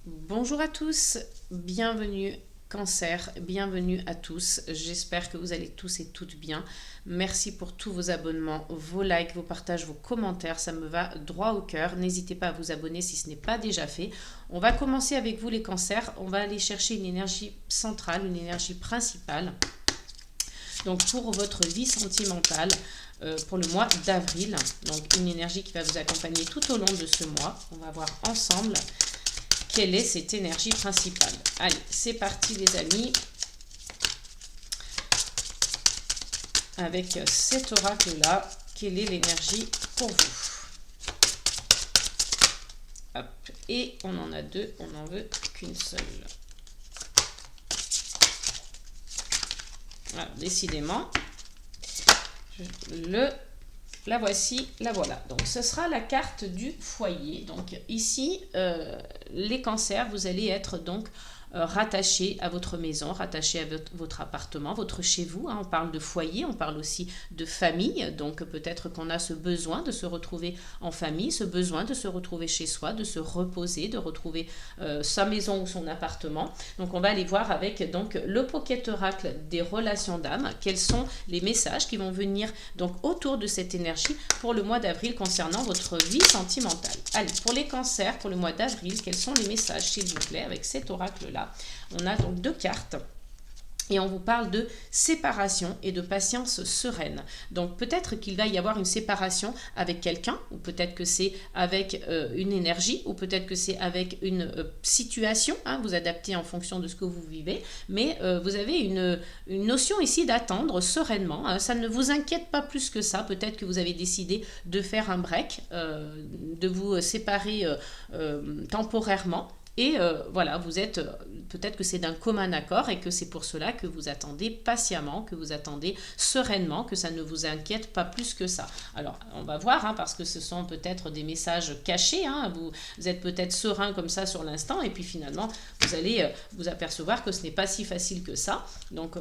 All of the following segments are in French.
Bonjour à tous, bienvenue Cancer, bienvenue à tous. J'espère que vous allez tous et toutes bien. Merci pour tous vos abonnements, vos likes, vos partages, vos commentaires. Ça me va droit au cœur. N'hésitez pas à vous abonner si ce n'est pas déjà fait. On va commencer avec vous les cancers. On va aller chercher une énergie centrale, une énergie principale. Donc pour votre vie sentimentale, pour le mois d'avril. Donc une énergie qui va vous accompagner tout au long de ce mois. On va voir ensemble quelle est cette énergie principale. Allez, c'est parti les amis. Avec cet oracle-là, quelle est l'énergie pour vous? Hop. Et on en a deux, on n'en veut qu'une seule. Alors, décidément, la voici, la voilà. Donc, ce sera la carte du foyer. Donc, ici, les cancers, vous allez être donc rattaché à votre maison, rattaché à votre appartement, votre chez vous. Hein. On parle de foyer, on parle aussi de famille. Donc, peut-être qu'on a ce besoin de se retrouver en famille, ce besoin de se retrouver chez soi, de se reposer, de retrouver sa maison ou son appartement. Donc, on va aller voir avec donc le Pocket Oracle des relations d'âme. Quels sont les messages qui vont venir donc autour de cette énergie pour le mois d'avril concernant votre vie sentimentale. Allez, pour les cancers, pour le mois d'avril, quels sont les messages, s'il vous plaît, avec cet oracle-là? On a donc deux cartes. Et on vous parle de séparation et de patience sereine. Donc peut-être qu'il va y avoir une séparation avec quelqu'un, ou peut-être que c'est avec une énergie, ou peut-être que c'est avec une situation. Hein, vous adaptez en fonction de ce que vous vivez. Mais vous avez une notion ici d'attendre sereinement. Hein, ça ne vous inquiète pas plus que ça. Peut-être que vous avez décidé de faire un break, de vous séparer temporairement. Et voilà, vous êtes, peut-être que c'est d'un commun accord et que c'est pour cela que vous attendez patiemment, que vous attendez sereinement, que ça ne vous inquiète pas plus que ça. Alors, on va voir, hein, parce que ce sont peut-être des messages cachés. Hein, vous êtes peut-être serein comme ça sur l'instant et puis finalement, vous allez vous apercevoir que ce n'est pas si facile que ça. Donc,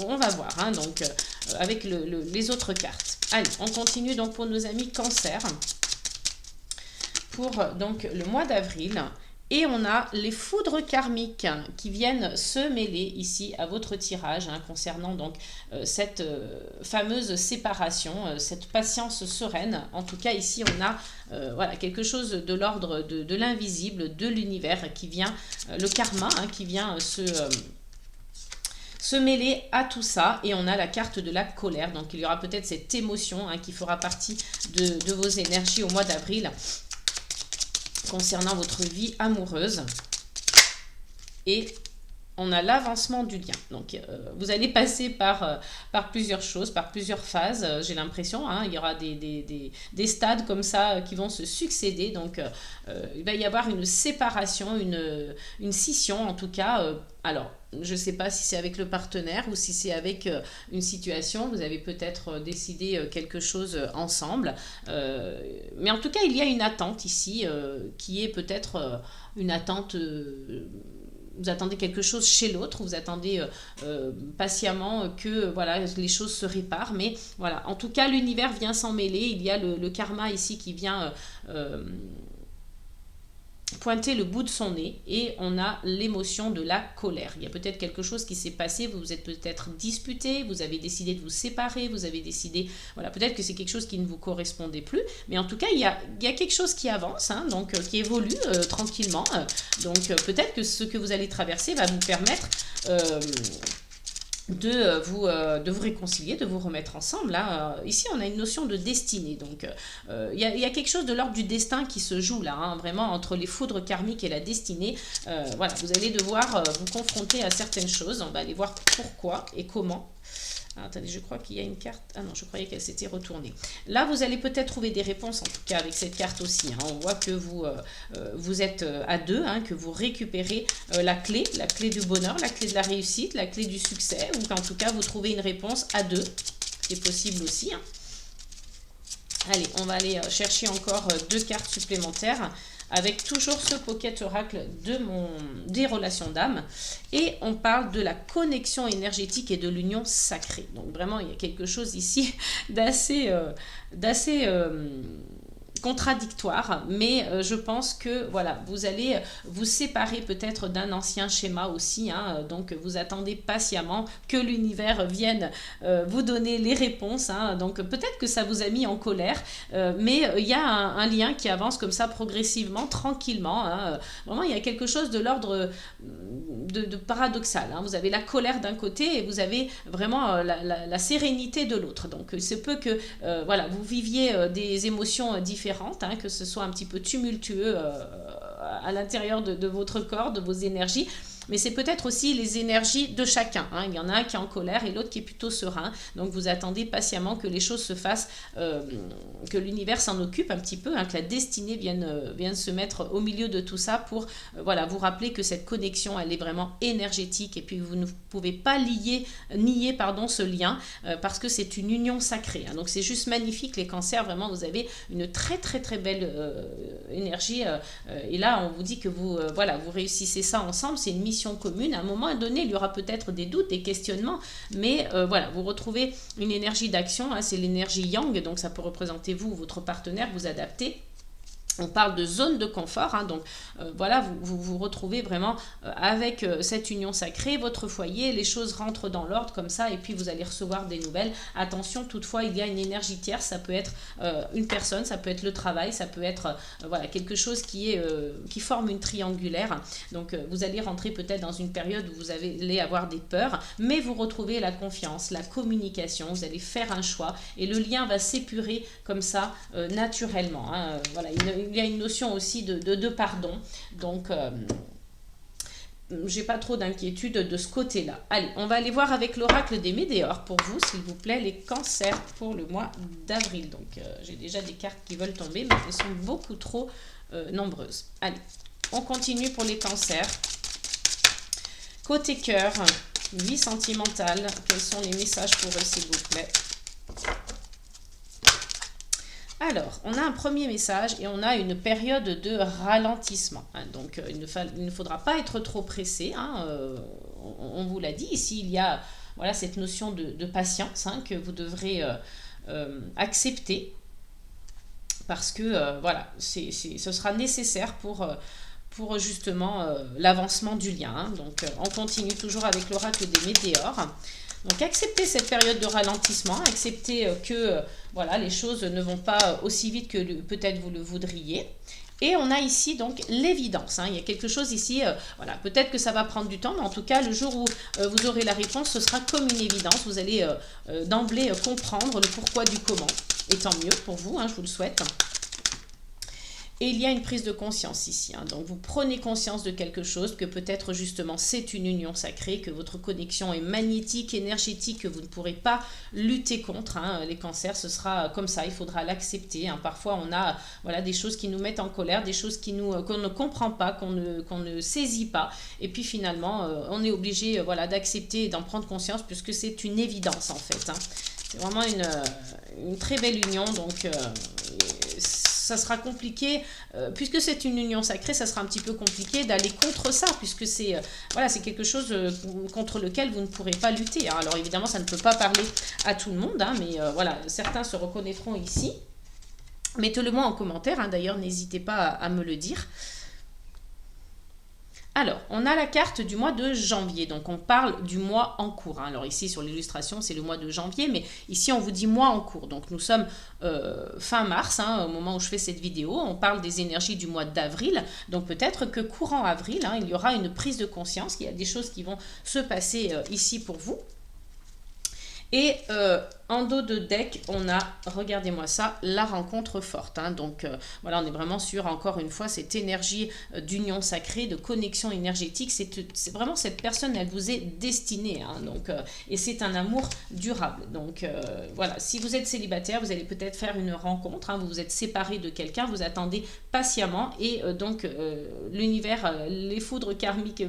on va voir, hein, donc, avec les autres cartes. Allez, on continue donc pour nos amis Cancer. Pour donc le mois d'avril. Et on a les foudres karmiques qui viennent se mêler ici à votre tirage hein, concernant donc cette fameuse séparation, cette patience sereine. En tout cas ici on a voilà, quelque chose de l'ordre de l'invisible, de l'univers qui vient, le karma hein, qui vient se mêler à tout ça. Et on a la carte de la colère. Donc il y aura peut-être cette émotion hein, qui fera partie de vos énergies au mois d'avril concernant votre vie amoureuse. Et on a l'avancement du lien. Donc, vous allez passer par plusieurs choses, par plusieurs phases, j'ai l'impression. Hein, il y aura des stades comme ça qui vont se succéder. Donc, il va y avoir une séparation, une scission en tout cas. Alors, je ne sais pas si c'est avec le partenaire ou si c'est avec une situation. Vous avez peut-être décidé quelque chose ensemble. Mais en tout cas, il y a une attente ici qui est peut-être une attente... vous attendez quelque chose chez l'autre, vous attendez patiemment que voilà, les choses se réparent, mais voilà, en tout cas l'univers vient s'en mêler, il y a le karma ici qui vient pointer le bout de son nez et on a l'émotion de la colère. Il y a peut-être quelque chose qui s'est passé, vous vous êtes peut-être disputé, vous avez décidé de vous séparer, vous avez décidé, voilà, peut-être que c'est quelque chose qui ne vous correspondait plus, mais en tout cas, il y a quelque chose qui avance, hein, donc qui évolue tranquillement. Donc peut-être que ce que vous allez traverser va vous permettre de vous réconcilier, de vous remettre ensemble. Là, ici, on a une notion de destinée. Donc, il y a quelque chose de l'ordre du destin qui se joue là, hein, vraiment entre les foudres karmiques et la destinée. Voilà, vous allez devoir vous confronter à certaines choses. On va aller voir pourquoi et comment. Ah, attendez, je crois qu'il y a une carte. Ah non, je croyais qu'elle s'était retournée. Là, vous allez peut-être trouver des réponses, en tout cas avec cette carte aussi. Hein. On voit que vous êtes à deux, hein, que vous récupérez la clé du bonheur, la clé de la réussite, la clé du succès, ou qu'en tout cas, vous trouvez une réponse à deux. C'est possible aussi. Hein. Allez, on va aller chercher encore deux cartes supplémentaires avec toujours ce Pocket Oracle des relations d'âme. Et on parle de la connexion énergétique et de l'union sacrée. Donc vraiment, il y a quelque chose ici d'assez contradictoire, mais je pense que voilà, vous allez vous séparer peut-être d'un ancien schéma aussi, hein, donc vous attendez patiemment que l'univers vienne vous donner les réponses, hein, donc peut-être que ça vous a mis en colère, mais il y a un lien qui avance comme ça progressivement, tranquillement, hein, vraiment il y a quelque chose de l'ordre de paradoxal, hein. Vous avez la colère d'un côté et vous avez vraiment la sérénité de l'autre, donc il se peut que voilà, vous viviez des émotions différentes, hein, que ce soit un petit peu tumultueux à l'intérieur de votre corps, de vos énergies, mais c'est peut-être aussi les énergies de chacun, hein. Il y en a un qui est en colère et l'autre qui est plutôt serein, donc vous attendez patiemment que les choses se fassent, que l'univers s'en occupe un petit peu, hein, que la destinée vienne se mettre au milieu de tout ça pour voilà, vous rappeler que cette connexion elle est vraiment énergétique et puis vous ne pouvez pas nier ce lien parce que c'est une union sacrée, hein. Donc c'est juste magnifique les cancers, vraiment vous avez une très très très belle énergie et là on vous dit que vous voilà, vous réussissez ça ensemble, c'est une mission commune. À un moment donné, il y aura peut-être des doutes, des questionnements, mais voilà, vous retrouvez une énergie d'action, hein, c'est l'énergie yang, donc ça peut représenter vous, votre partenaire, vous adapter. On parle de zone de confort, hein, donc voilà, vous retrouvez vraiment avec cette union sacrée, votre foyer, les choses rentrent dans l'ordre comme ça, et puis vous allez recevoir des nouvelles. Attention, toutefois, il y a une énergie tierce, ça peut être une personne, ça peut être le travail, ça peut être voilà, quelque chose qui forme une triangulaire. Donc vous allez rentrer peut-être dans une période où vous allez avoir des peurs, mais vous retrouvez la confiance, la communication, vous allez faire un choix, et le lien va s'épurer comme ça naturellement, hein, voilà, il y a une notion aussi de pardon, donc j'ai pas trop d'inquiétude de ce côté-là. Allez, on va aller voir avec l'oracle des météores pour vous, s'il vous plaît, les cancers pour le mois d'avril. Donc j'ai déjà des cartes qui veulent tomber, mais elles sont beaucoup trop nombreuses. Allez, on continue pour les cancers. Côté cœur, vie sentimentale, quels sont les messages pour eux, s'il vous plaît? Alors, on a un premier message et on a une période de ralentissement, hein, donc il ne faudra pas être trop pressé, hein, on vous l'a dit, ici il y a voilà, cette notion de patience, hein, que vous devrez accepter parce que voilà, ce sera nécessaire pour justement l'avancement du lien, hein. Donc on continue toujours avec l'oracle des météores. Donc acceptez cette période de ralentissement, acceptez que voilà, les choses ne vont pas aussi vite que peut-être vous le voudriez. Et on a ici donc l'évidence, hein. Il y a quelque chose ici, voilà, peut-être que ça va prendre du temps, mais en tout cas le jour où vous aurez la réponse, ce sera comme une évidence. Vous allez d'emblée comprendre le pourquoi du comment, et tant mieux pour vous, hein, je vous le souhaite. Et il y a une prise de conscience ici, hein. Donc vous prenez conscience de quelque chose, que peut-être justement c'est une union sacrée, que votre connexion est magnétique, énergétique, que vous ne pourrez pas lutter contre, hein. Les cancers, ce sera comme ça, il faudra l'accepter, hein. Parfois on a voilà, des choses qui nous mettent en colère, des choses qu'on ne comprend pas, qu'on ne saisit pas. Et puis finalement, on est obligé voilà, d'accepter et d'en prendre conscience puisque c'est une évidence en fait, hein. C'est vraiment une très belle union, donc ça sera compliqué, puisque c'est une union sacrée, ça sera un petit peu compliqué d'aller contre ça, puisque c'est voilà, c'est quelque chose contre lequel vous ne pourrez pas lutter, hein. Alors évidemment, ça ne peut pas parler à tout le monde, hein, mais voilà, certains se reconnaîtront ici. Mettez-le moi en commentaire, hein, d'ailleurs, n'hésitez pas à me le dire. Alors, on a la carte du mois de janvier, donc on parle du mois en cours, hein. Alors ici sur l'illustration c'est le mois de janvier, mais ici on vous dit mois en cours, donc nous sommes fin mars, hein, au moment où je fais cette vidéo, on parle des énergies du mois d'avril, donc peut-être que courant avril, hein, il y aura une prise de conscience, qu'il y a des choses qui vont se passer ici pour vous. Et en dos de deck, on a, regardez-moi ça, la rencontre forte, hein. Donc voilà, on est vraiment sur, encore une fois, cette énergie d'union sacrée, de connexion énergétique. C'est vraiment cette personne, elle vous est destinée, hein. Donc, et c'est un amour durable. Donc voilà, si vous êtes célibataire, vous allez peut-être faire une rencontre, hein. Vous vous êtes séparé de quelqu'un, vous attendez patiemment et donc l'univers, les foudres karmiques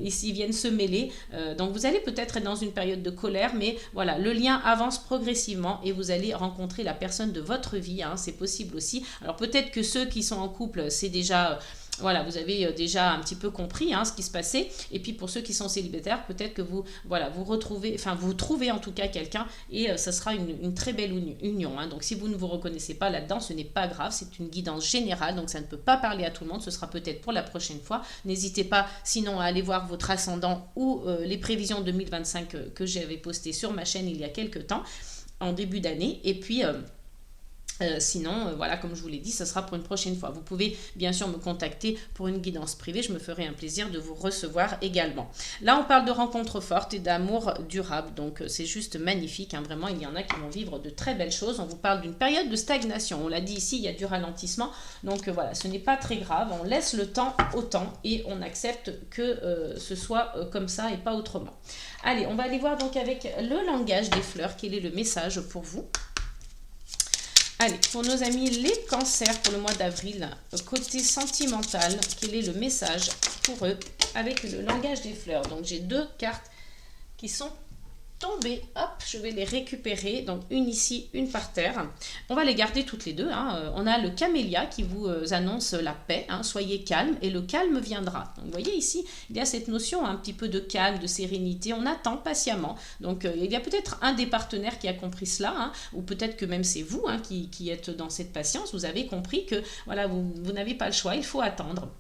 ici viennent se mêler. Donc vous allez peut-être être dans une période de colère, mais voilà, le lien avance progressivement et vous allez rencontrer la personne de votre vie, hein, c'est possible aussi. Alors peut-être que ceux qui sont en couple, c'est déjà voilà, vous avez déjà un petit peu compris ce qui se passait. Et puis pour ceux qui sont célibataires, peut-être que vous, voilà, vous retrouvez, enfin vous trouvez en tout cas quelqu'un et ça sera une très belle union. Donc si vous ne vous reconnaissez pas là-dedans, ce n'est pas grave, c'est une guidance générale, donc ça ne peut pas parler à tout le monde, ce sera peut-être pour la prochaine fois. N'hésitez pas sinon à aller voir votre ascendant ou les prévisions 2025 que j'avais postées sur ma chaîne il y a quelques temps, en début d'année. Et puis... sinon, voilà, comme je vous l'ai dit, ça sera pour une prochaine fois. Vous pouvez bien sûr me contacter pour une guidance privée. Je me ferai un plaisir de vous recevoir également. Là, on parle de rencontres fortes et d'amour durable. Donc, c'est juste magnifique. Vraiment, il y en a qui vont vivre de très belles choses. On vous parle d'une période de stagnation. On l'a dit ici, il y a du ralentissement. Donc, voilà, ce n'est pas très grave. On laisse le temps au temps et on accepte que ce soit comme ça et pas autrement. Allez, on va aller voir donc avec le langage des fleurs. Quel est le message pour vous ? Allez, pour nos amis les cancers pour le mois d'avril, côté sentimental, quel est le message pour eux avec le langage des fleurs? Donc j'ai deux cartes qui sont tombées. Hop, je vais les récupérer. Donc une ici, une par terre. On va les garder toutes les deux. On a le camélia qui vous annonce la paix. Soyez calme et le calme viendra. Donc, vous voyez ici, il y a cette notion un petit peu de calme, de sérénité. On attend patiemment. Donc il y a peut-être un des partenaires qui a compris cela, ou peut-être que même c'est vous qui êtes dans cette patience. Vous avez compris que voilà, vous n'avez pas le choix, il faut attendre.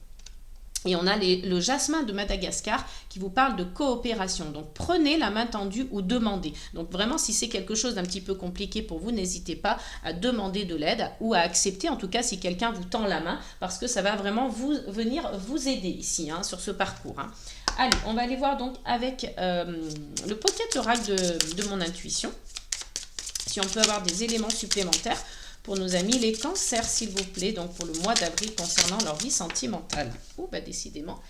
Et on a le jasmin de Madagascar qui vous parle de coopération. Donc prenez la main tendue ou demandez. Donc vraiment, si c'est quelque chose d'un petit peu compliqué pour vous, n'hésitez pas à demander de l'aide ou à accepter, en tout cas si quelqu'un vous tend la main, parce que ça va vraiment venir vous aider ici, sur ce parcours. Allez, on va aller voir donc avec le Pocket Oracle de mon intuition, si on peut avoir des éléments supplémentaires pour nos amis les cancers, s'il vous plaît, donc pour le mois d'avril concernant leur vie sentimentale. Oh, décidément,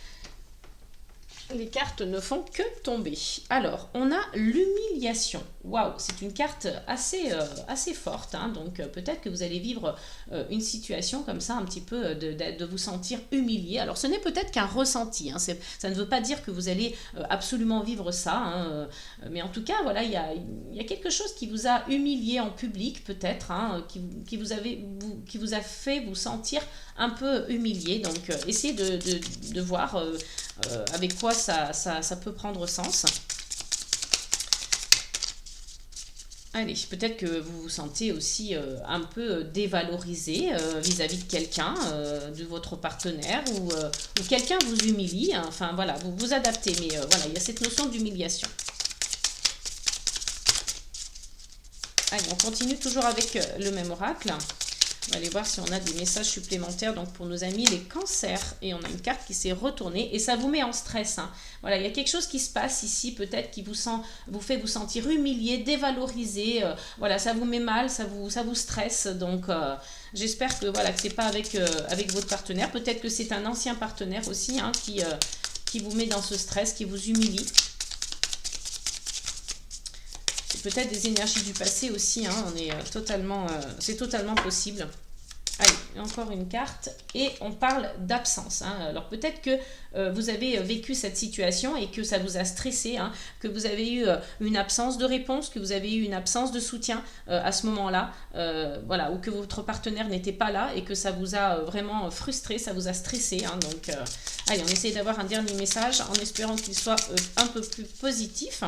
les cartes ne font que tomber. Alors, on a l'humiliation. Waouh, c'est une carte assez forte. Donc, peut-être que vous allez vivre une situation comme ça, un petit peu de vous sentir humilié. Alors, ce n'est peut-être qu'un ressenti. Ça ne veut pas dire que vous allez absolument vivre ça. Mais en tout cas, voilà, il y a quelque chose qui vous a humilié en public, peut-être, qui vous a fait vous sentir un peu humilié. Donc, essayez de voir avec quoi ça peut prendre sens. Allez, peut-être que vous vous sentez aussi un peu dévalorisé vis-à-vis de quelqu'un, de votre partenaire, ou quelqu'un vous humilie. Enfin voilà, vous vous adaptez, mais voilà, il y a cette notion d'humiliation. Allez, on continue toujours avec le même oracle. On va aller voir si on a des messages supplémentaires donc pour nos amis les cancers. Et on a une carte qui s'est retournée et ça vous met en stress. Voilà, il y a quelque chose qui se passe ici peut-être qui vous fait vous sentir humilié, dévalorisé. Voilà, ça vous met mal, ça vous stresse. Donc j'espère que voilà que c'est pas avec votre partenaire. Peut-être que c'est un ancien partenaire aussi qui vous met dans ce stress, qui vous humilie. Peut-être des énergies du passé aussi, c'est totalement possible. Allez, encore une carte et on parle d'absence. Alors peut-être que vous avez vécu cette situation et que ça vous a stressé, que vous avez eu une absence de réponse, que vous avez eu une absence de soutien à ce moment-là, voilà, ou que votre partenaire n'était pas là et que ça vous a vraiment frustré, ça vous a stressé. Donc, allez, on essaie d'avoir un dernier message en espérant qu'il soit un peu plus positif.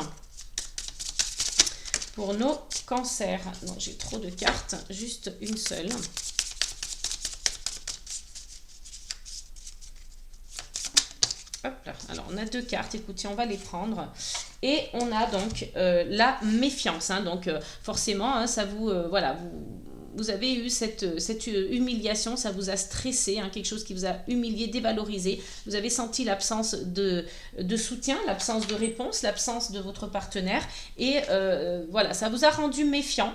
Pour nos cancers. Non, j'ai trop de cartes, juste une seule. Hop là. Alors, on a deux cartes, écoutez, on va les prendre. Et on a donc la méfiance. Donc, forcément, ça vous... voilà, vous avez eu cette humiliation, ça vous a stressé, quelque chose qui vous a humilié, dévalorisé. Vous avez senti l'absence de soutien, l'absence de réponse, l'absence de votre partenaire. Et voilà, ça vous a rendu méfiant.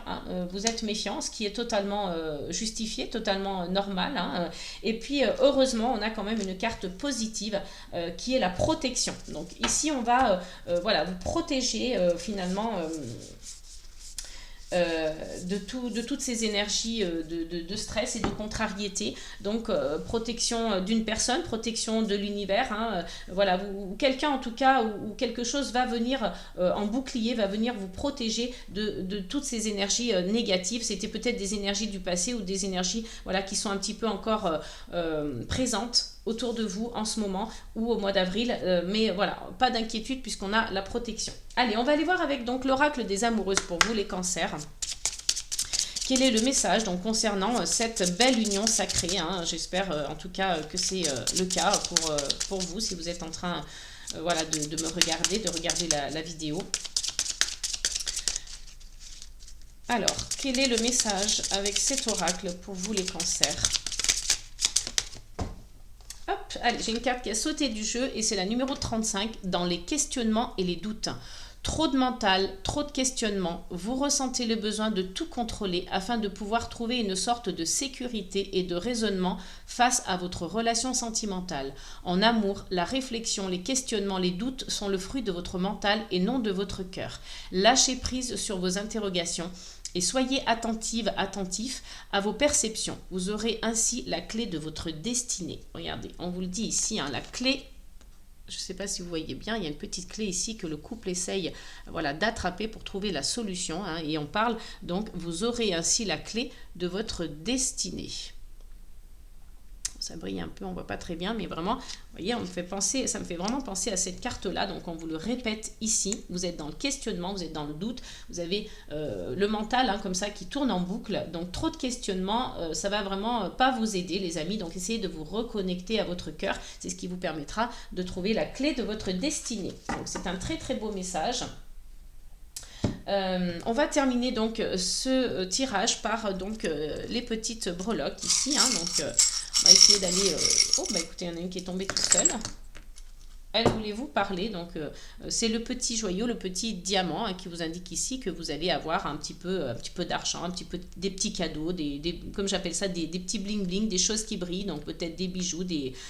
Vous êtes méfiant, ce qui est totalement justifié, totalement normal. Et puis, heureusement, on a quand même une carte positive qui est la protection. Donc ici, on va voilà, vous protéger finalement... de toutes ces énergies de stress et de contrariété. Donc protection d'une personne, protection de l'univers, voilà, quelqu'un en tout cas ou quelque chose va venir en bouclier, va venir vous protéger de toutes ces énergies négatives. C'était peut-être des énergies du passé ou des énergies voilà, qui sont un petit peu encore présentes autour de vous en ce moment ou au mois d'avril, mais voilà, pas d'inquiétude puisqu'on a la protection. Allez, on va aller voir avec donc l'oracle des amoureuses pour vous les cancers. Quel est le message donc concernant cette belle union sacrée, hein. J'espère en tout cas que c'est le cas pour vous si vous êtes en train voilà, de me regarder, de regarder la vidéo. Alors, quel est le message avec cet oracle pour vous les cancers? Hop, allez, j'ai une carte qui a sauté du jeu et c'est la numéro 35 dans les questionnements et les doutes. Trop de mental, trop de questionnements, vous ressentez le besoin de tout contrôler afin de pouvoir trouver une sorte de sécurité et de raisonnement face à votre relation sentimentale. En amour, la réflexion, les questionnements, les doutes sont le fruit de votre mental et non de votre cœur. Lâchez prise sur vos interrogations et soyez attentif à vos perceptions. Vous aurez ainsi la clé de votre destinée. Regardez, on vous le dit ici, hein, la clé. Je ne sais pas si vous voyez bien, il y a une petite clé ici que le couple essaye voilà, d'attraper pour trouver la solution. Hein, et on parle donc, vous aurez ainsi la clé de votre destinée. Ça brille un peu, on ne voit pas très bien, mais vraiment, vous voyez, ça me fait vraiment penser à cette carte-là. Donc, on vous le répète ici. Vous êtes dans le questionnement, vous êtes dans le doute. Vous avez le mental, hein, comme ça, qui tourne en boucle. Donc, trop de questionnements, ça va vraiment pas vous aider, les amis. Donc, essayez de vous reconnecter à votre cœur. C'est ce qui vous permettra de trouver la clé de votre destinée. Donc, c'est un très, très beau message. On va terminer donc ce tirage par donc les petites breloques ici. Hein, donc, on va essayer d'aller... Oh, bah écoutez, il y en a une qui est tombée toute seule. Elle voulait vous parler, donc c'est le petit joyau, le petit diamant hein, qui vous indique ici que vous allez avoir un petit peu d'argent, des petits cadeaux, comme j'appelle ça, des petits bling bling, des choses qui brillent, donc peut-être des bijoux,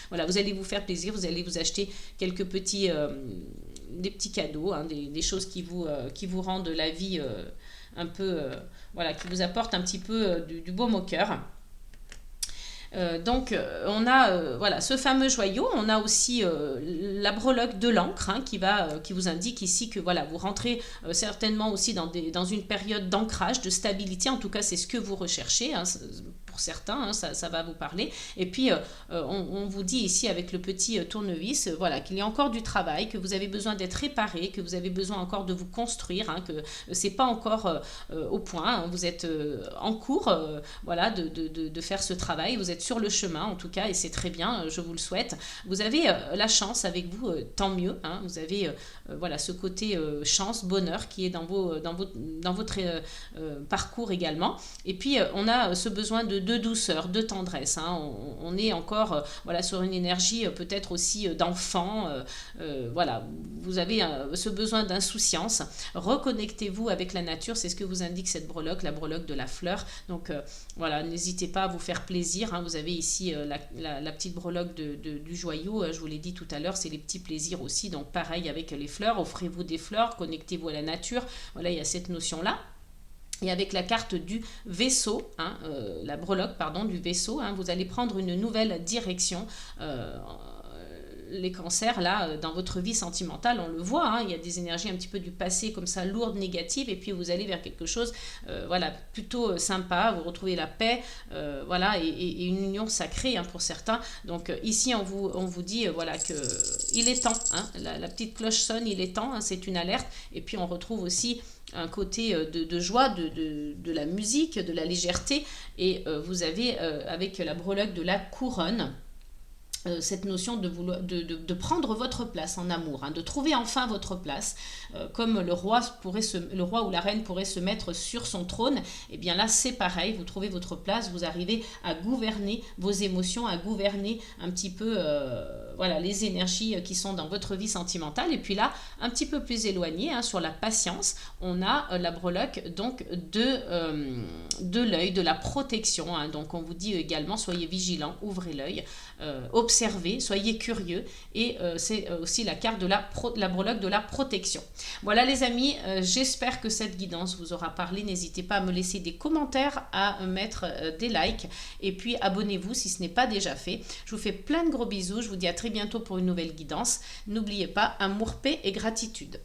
voilà, vous allez vous faire plaisir, vous allez vous acheter quelques petits, des petits cadeaux, hein, des choses qui vous rendent la vie un peu, voilà, qui vous apportent un petit peu du baume au cœur. Donc on a voilà, ce fameux joyau, on a aussi la breloque de l'encre hein, qui vous indique ici que voilà, vous rentrez certainement aussi dans une période d'ancrage, de stabilité, en tout cas c'est ce que vous recherchez, hein, pour certains, hein, ça va vous parler. Et puis on vous dit ici avec le petit tournevis, voilà, qu'il y a encore du travail, que vous avez besoin d'être réparé, que vous avez besoin encore de vous construire, hein, que c'est pas encore au point, hein, vous êtes en cours voilà, de faire ce travail, vous êtes sur le chemin en tout cas et c'est très bien, je vous le souhaite. Vous avez la chance avec vous, tant mieux, hein, vous avez voilà, ce côté chance, bonheur qui est dans votre parcours également. Et puis on a ce besoin de douceur, de tendresse, hein. On est encore voilà, sur une énergie peut-être aussi d'enfant, voilà, vous avez ce besoin d'insouciance. Reconnectez-vous avec la nature, c'est ce que vous indique cette breloque, la breloque de la fleur. Donc voilà, n'hésitez pas à vous faire plaisir, hein. Vous avez ici la petite breloque du joyau, je vous l'ai dit tout à l'heure, c'est les petits plaisirs aussi, donc pareil avec les fleurs, offrez-vous des fleurs, connectez-vous à la nature, voilà, il y a cette notion-là. Et avec la carte du vaisseau, hein, la breloque pardon, du vaisseau, hein, vous allez prendre une nouvelle direction. Les cancers, là, dans votre vie sentimentale, on le voit, hein, il y a des énergies un petit peu du passé comme ça, lourdes, négatives, et puis vous allez vers quelque chose, voilà, plutôt sympa, vous retrouvez la paix, voilà, et une union sacrée, hein, pour certains. Donc ici, on vous dit, voilà, que il est temps, hein, la petite cloche sonne, il est temps, hein, c'est une alerte, et puis on retrouve aussi un côté de joie, de la musique, de la légèreté, et vous avez, avec la breloque de la couronne, cette notion de prendre votre place en amour, hein, de trouver enfin votre place, comme le roi ou la reine pourrait se mettre sur son trône, et bien là c'est pareil, vous trouvez votre place, vous arrivez à gouverner vos émotions, à gouverner un petit peu voilà, les énergies qui sont dans votre vie sentimentale. Et puis là, un petit peu plus éloigné, hein, sur la patience, on a la breloque donc de l'œil, de la protection, hein. Donc on vous dit également, soyez vigilants, ouvrez l'œil, observez, soyez curieux, et c'est aussi la carte de la breloque de la protection. Voilà les amis, j'espère que cette guidance vous aura parlé. N'hésitez pas à me laisser des commentaires, à mettre des likes, et puis abonnez-vous si ce n'est pas déjà fait. Je vous fais plein de gros bisous, je vous dis à très bientôt pour une nouvelle guidance. N'oubliez pas, amour, paix et gratitude.